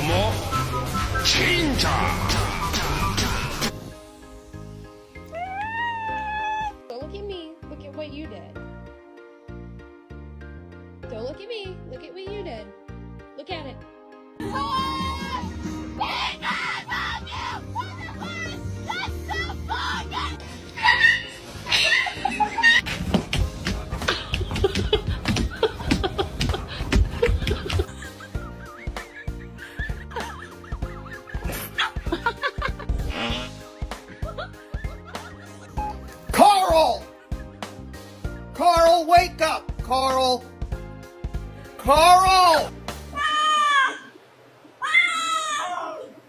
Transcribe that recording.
も賢者 Don't look at me. Look at what you did. Don't look at me. Look at what you did. Look at it.